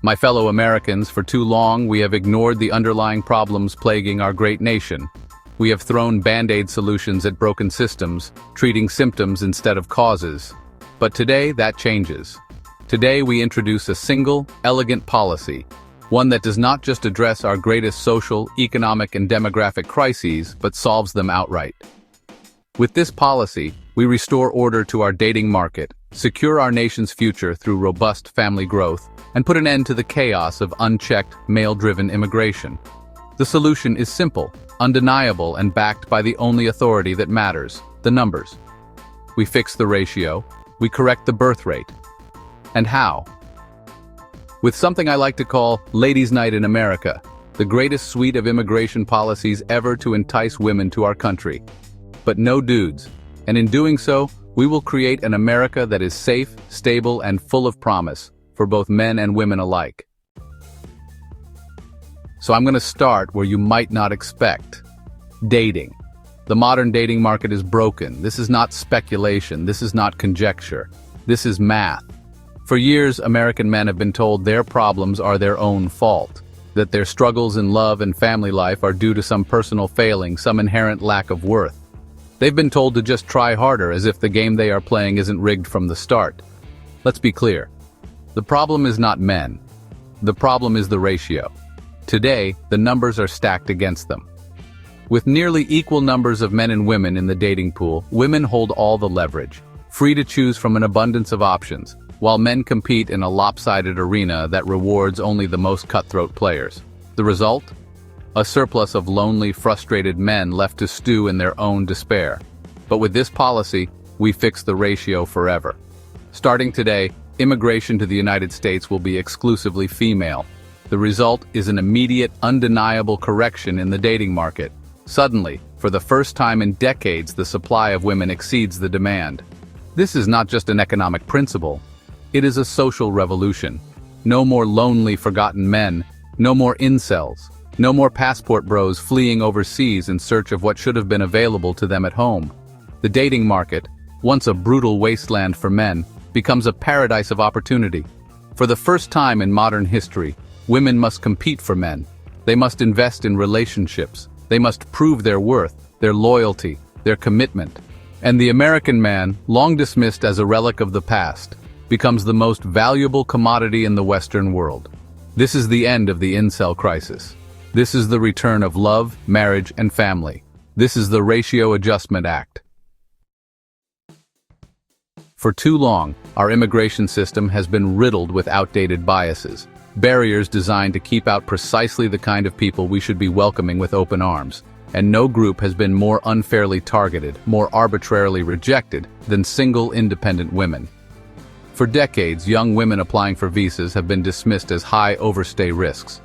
My fellow Americans, for too long we have ignored the underlying problems plaguing our great nation. We have thrown band-aid solutions at broken systems, treating symptoms instead of causes. But today that changes. Today we introduce a single, elegant policy, one that does not just address our greatest social, economic, and demographic crises, but solves them outright. With this policy, we restore order to our dating market, secure our nation's future through robust family growth, and put an end to the chaos of unchecked, male-driven immigration. The solution is simple, undeniable, and backed by the only authority that matters: the numbers. We fix the ratio, we correct the birth rate. And how? With something I like to call Ladies' Night in America, the greatest suite of immigration policies ever to entice women to our country. But no dudes, and in doing so, we will create an America that is safe, stable, and full of promise, for both men and women alike. So I'm going to start where you might not expect. Dating. The modern dating market is broken. This is not speculation. This is not conjecture. This is math. For years, American men have been told their problems are their own fault, that their struggles in love and family life are due to some personal failing, some inherent lack of worth. They've been told to just try harder, as if the game they are playing isn't rigged from the start. Let's be clear. The problem is not men. The problem is the ratio. Today, the numbers are stacked against them. With nearly equal numbers of men and women in the dating pool, women hold all the leverage, free to choose from an abundance of options, while men compete in a lopsided arena that rewards only the most cutthroat players. The result? A surplus of lonely, frustrated men left to stew in their own despair. But with this policy, we fix the ratio forever. Starting today, immigration to the United States will be exclusively female. The result is an immediate, undeniable correction in the dating market. Suddenly, for the first time in decades, the supply of women exceeds the demand. This is not just an economic principle. It is a social revolution. No more lonely, forgotten men. No more incels. No more passport bros fleeing overseas in search of what should have been available to them at home. The dating market, once a brutal wasteland for men, becomes a paradise of opportunity. For the first time in modern history, women must compete for men. They must invest in relationships. They must prove their worth, their loyalty, their commitment. And the American man, long dismissed as a relic of the past, becomes the most valuable commodity in the Western world. This is the end of the Incel crisis. This is the return of love, marriage, and family. This is the Ratio Adjustment Act. For too long, our immigration system has been riddled with outdated biases, barriers designed to keep out precisely the kind of people we should be welcoming with open arms. And no group has been more unfairly targeted, more arbitrarily rejected, than single, independent women. For decades, young women applying for visas have been dismissed as high overstay risks.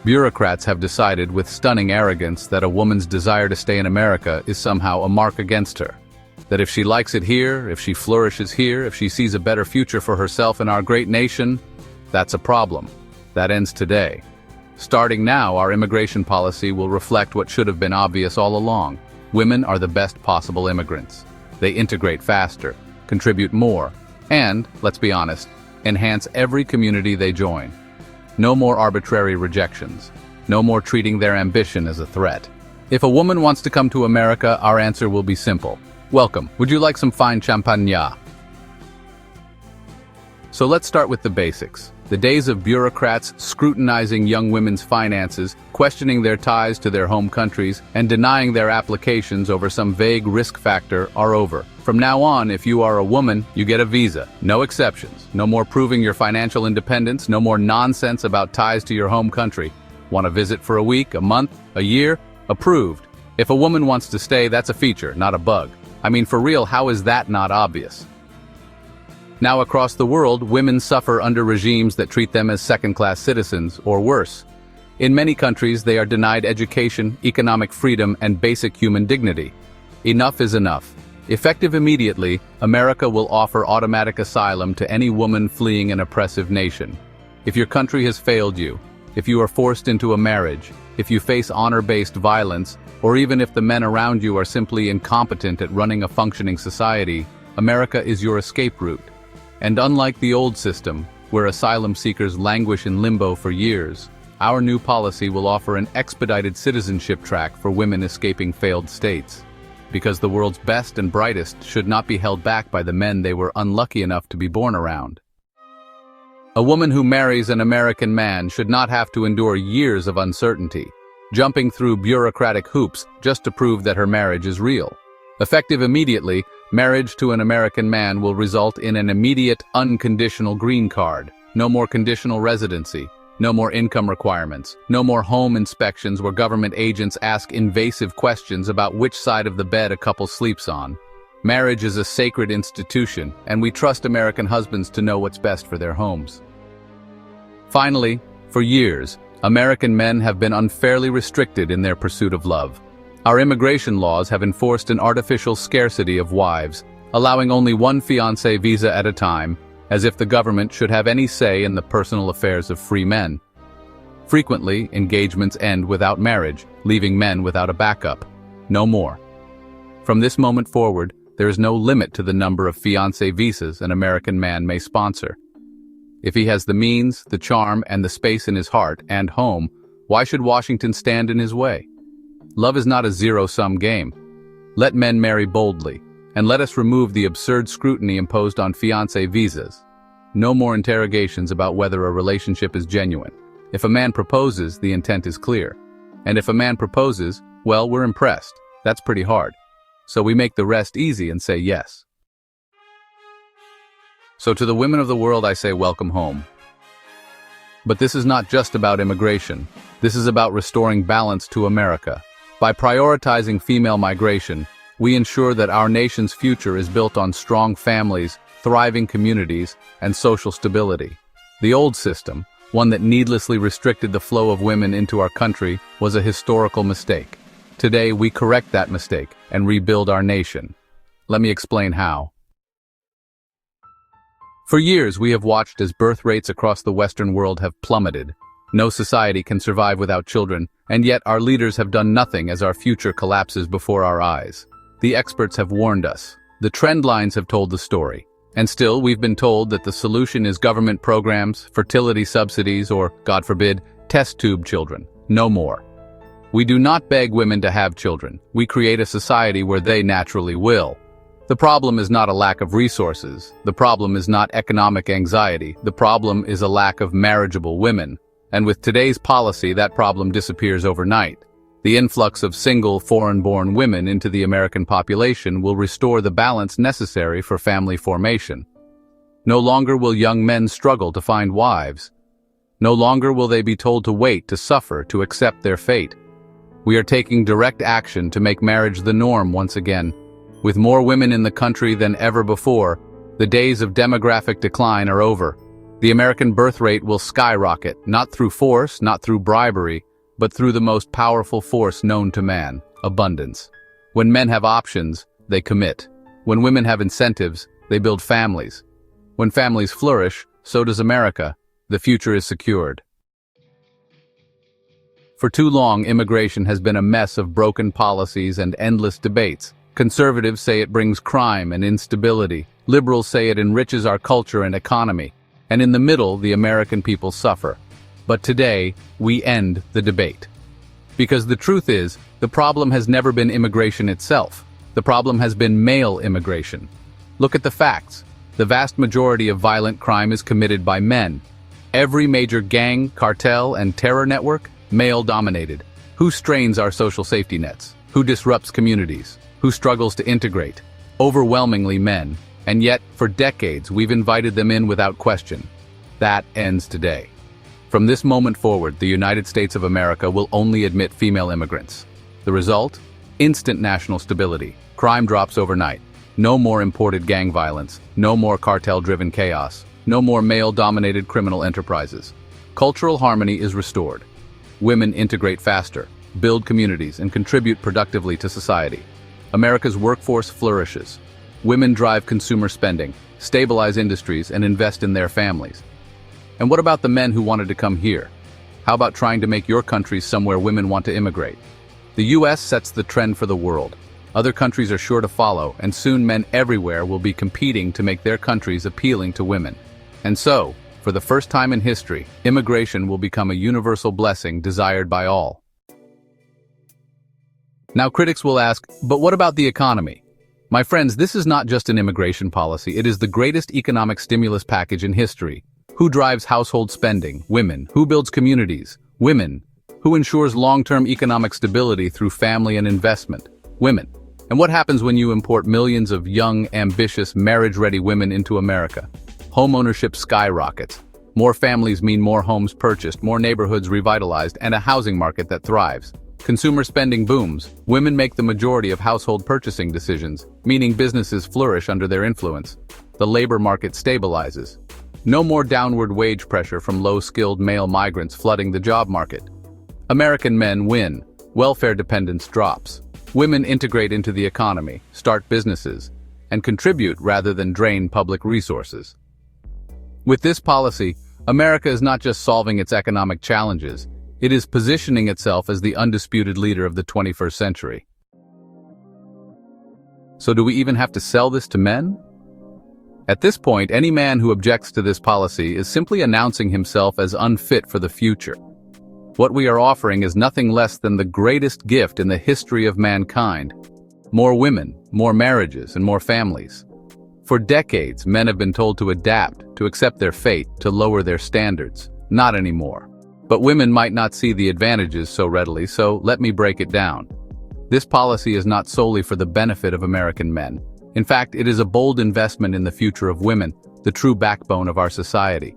Bureaucrats have decided with stunning arrogance that a woman's desire to stay in America is somehow a mark against her. That if she likes it here, if she flourishes here, if she sees a better future for herself in our great nation, that's a problem. That ends today. Starting now, our immigration policy will reflect what should have been obvious all along. Women are the best possible immigrants. They integrate faster, contribute more, and, let's be honest, enhance every community they join. No more arbitrary rejections. No more treating their ambition as a threat. If a woman wants to come to America, our answer will be simple. Welcome. Would you like some fine champagne? So let's start with the basics. The days of bureaucrats scrutinizing young women's finances, questioning their ties to their home countries, and denying their applications over some vague risk factor are over. From now on, if you are a woman, you get a visa. No exceptions. No more proving your financial independence. No more nonsense about ties to your home country. Want to visit for a week, a month, a year? Approved. If a woman wants to stay, that's a feature, not a bug. I mean, for real, how is that not obvious? Now across the world, women suffer under regimes that treat them as second-class citizens, or worse. In many countries, they are denied education, economic freedom, and basic human dignity. Enough is enough. Effective immediately, America will offer automatic asylum to any woman fleeing an oppressive nation. If your country has failed you, if you are forced into a marriage, if you face honor-based violence, or even if the men around you are simply incompetent at running a functioning society, America is your escape route. And unlike the old system, where asylum seekers languish in limbo for years, our new policy will offer an expedited citizenship track for women escaping failed states. Because the world's best and brightest should not be held back by the men they were unlucky enough to be born around. A woman who marries an American man should not have to endure years of uncertainty, jumping through bureaucratic hoops just to prove that her marriage is real. Effective immediately, marriage to an American man will result in an immediate, unconditional green card. No more conditional residency. No more income requirements. No more home inspections where government agents ask invasive questions about which side of the bed a couple sleeps on. Marriage is a sacred institution, and we trust American husbands to know what's best for their homes. Finally, for years, American men have been unfairly restricted in their pursuit of love. Our immigration laws have enforced an artificial scarcity of wives, allowing only one fiancé visa at a time, as if the government should have any say in the personal affairs of free men. Frequently, engagements end without marriage, leaving men without a backup. No more. From this moment forward, there is no limit to the number of fiancé visas an American man may sponsor. If he has the means, the charm, and the space in his heart and home, why should Washington stand in his way? Love is not a zero-sum game. Let men marry boldly, and let us remove the absurd scrutiny imposed on fiancé visas. No more interrogations about whether a relationship is genuine. If a man proposes, the intent is clear. And if a man proposes, well, we're impressed. That's pretty hard. So we make the rest easy and say yes. So to the women of the world, I say welcome home. But this is not just about immigration. This is about restoring balance to America. By prioritizing female migration, we ensure that our nation's future is built on strong families, thriving communities, and social stability. The old system, one that needlessly restricted the flow of women into our country, was a historical mistake. Today, we correct that mistake and rebuild our nation. Let me explain how. For years, we have watched as birth rates across the Western world have plummeted. No society can survive without children, and yet our leaders have done nothing as our future collapses before our eyes. The experts have warned us. The trend lines have told the story. And still, we've been told that the solution is government programs, fertility subsidies, or, God forbid, test tube children. No more. We do not beg women to have children. We create a society where they naturally will. The problem is not a lack of resources. The problem is not economic anxiety. The problem is a lack of marriageable women. And with today's policy, that problem disappears overnight. The influx of single, foreign-born women into the American population will restore the balance necessary for family formation. No longer will young men struggle to find wives. No longer will they be told to wait, to suffer, to accept their fate. We are taking direct action to make marriage the norm once again. With more women in the country than ever before, the days of demographic decline are over. The American birth rate will skyrocket, not through force, not through bribery, but through the most powerful force known to man, abundance. When men have options, they commit. When women have incentives, they build families. When families flourish, so does America. The future is secured. For too long, immigration has been a mess of broken policies and endless debates. Conservatives say it brings crime and instability. Liberals say it enriches our culture and economy. And in the middle, the American people suffer. But today, we end the debate. Because the truth is, the problem has never been immigration itself. The problem has been male immigration. Look at the facts. The vast majority of violent crime is committed by men. Every major gang, cartel, and terror network, male-dominated. Who strains our social safety nets? Who disrupts communities? Who struggles to integrate? Overwhelmingly men. And yet, for decades, we've invited them in without question. That ends today. From this moment forward, the United States of America will only admit female immigrants. The result? Instant national stability. Crime drops overnight. No more imported gang violence. No more cartel-driven chaos. No more male-dominated criminal enterprises. Cultural harmony is restored. Women integrate faster, build communities, and contribute productively to society. America's workforce flourishes. Women drive consumer spending, stabilize industries, and invest in their families. And what about the men who wanted to come here? How about trying to make your country somewhere women want to immigrate? The U.S. sets the trend for the world. Other countries are sure to follow, and soon men everywhere will be competing to make their countries appealing to women. And so, For the first time in history, immigration will become a universal blessing desired by all. Now critics will ask, but what about the economy? My friends, this is not just an immigration policy, it is the greatest economic stimulus package in history. Who drives household spending? Women. Who builds communities? Women. Who ensures long-term economic stability through family and investment? Women. And what happens when you import millions of young, ambitious, marriage-ready women into America? Homeownership skyrockets. More families mean more homes purchased, more neighborhoods revitalized, and a housing market that thrives. Consumer spending booms. Women make the majority of household purchasing decisions, meaning businesses flourish under their influence. The labor market stabilizes. No more downward wage pressure from low-skilled male migrants flooding the job market. American men win. Welfare dependence drops. Women integrate into the economy, start businesses, and contribute rather than drain public resources. With this policy, America is not just solving its economic challenges, it is positioning itself as the undisputed leader of the 21st century. So do we even have to sell this to men? At this point, any man who objects to this policy is simply announcing himself as unfit for the future. What we are offering is nothing less than the greatest gift in the history of mankind. More women, more marriages, and more families. For decades, men have been told to adapt, to accept their fate, to lower their standards. Not anymore. But women might not see the advantages so readily, so let me break it down. This policy is not solely for the benefit of American men. In fact, it is a bold investment in the future of women, the true backbone of our society.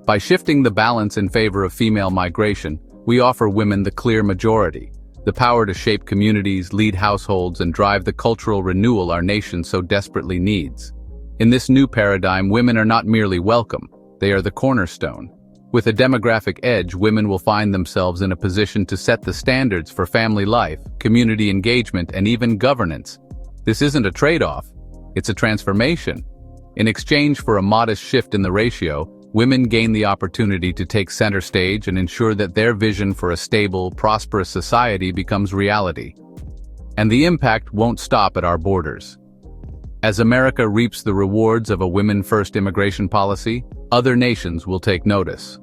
By shifting the balance in favor of female migration, we offer women the clear majority, the power to shape communities, lead households, and drive the cultural renewal our nation so desperately needs. In this new paradigm, women are not merely welcome, they are the cornerstone. With a demographic edge, women will find themselves in a position to set the standards for family life, community engagement, and even governance. This isn't a trade-off, it's a transformation. In exchange for a modest shift in the ratio, women gain the opportunity to take center stage and ensure that their vision for a stable, prosperous society becomes reality. And the impact won't stop at our borders. As America reaps the rewards of a women-first immigration policy, other nations will take notice.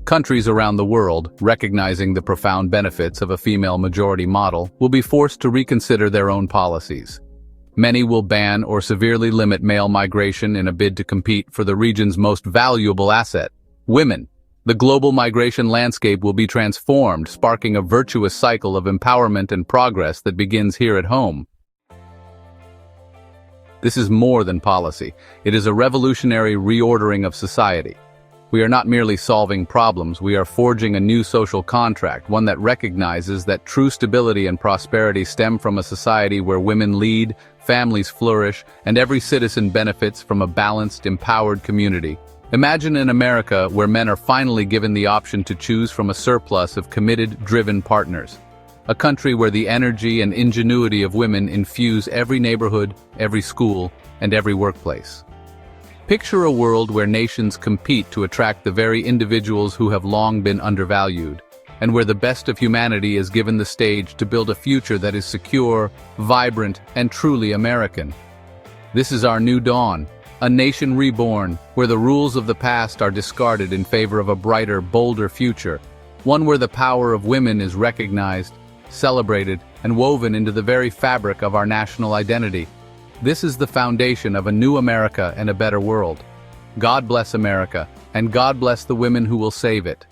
Countries around the world, recognizing the profound benefits of a female majority model, will be forced to reconsider their own policies. Many will ban or severely limit male migration in a bid to compete for the region's most valuable asset, women. The global migration landscape will be transformed, sparking a virtuous cycle of empowerment and progress that begins here at home. This is more than policy. It is a revolutionary reordering of society. We are not merely solving problems, we are forging a new social contract, one that recognizes that true stability and prosperity stem from a society where women lead, families flourish, and every citizen benefits from a balanced, empowered community. Imagine an America where men are finally given the option to choose from a surplus of committed, driven partners. A country where the energy and ingenuity of women infuse every neighborhood, every school, and every workplace. Picture a world where nations compete to attract the very individuals who have long been undervalued, and where the best of humanity is given the stage to build a future that is secure, vibrant, and truly American. This is our new dawn, a nation reborn, where the rules of the past are discarded in favor of a brighter, bolder future, one where the power of women is recognized, celebrated, and woven into the very fabric of our national identity. This is the foundation of a new America and a better world. God bless America, and God bless the women who will save it.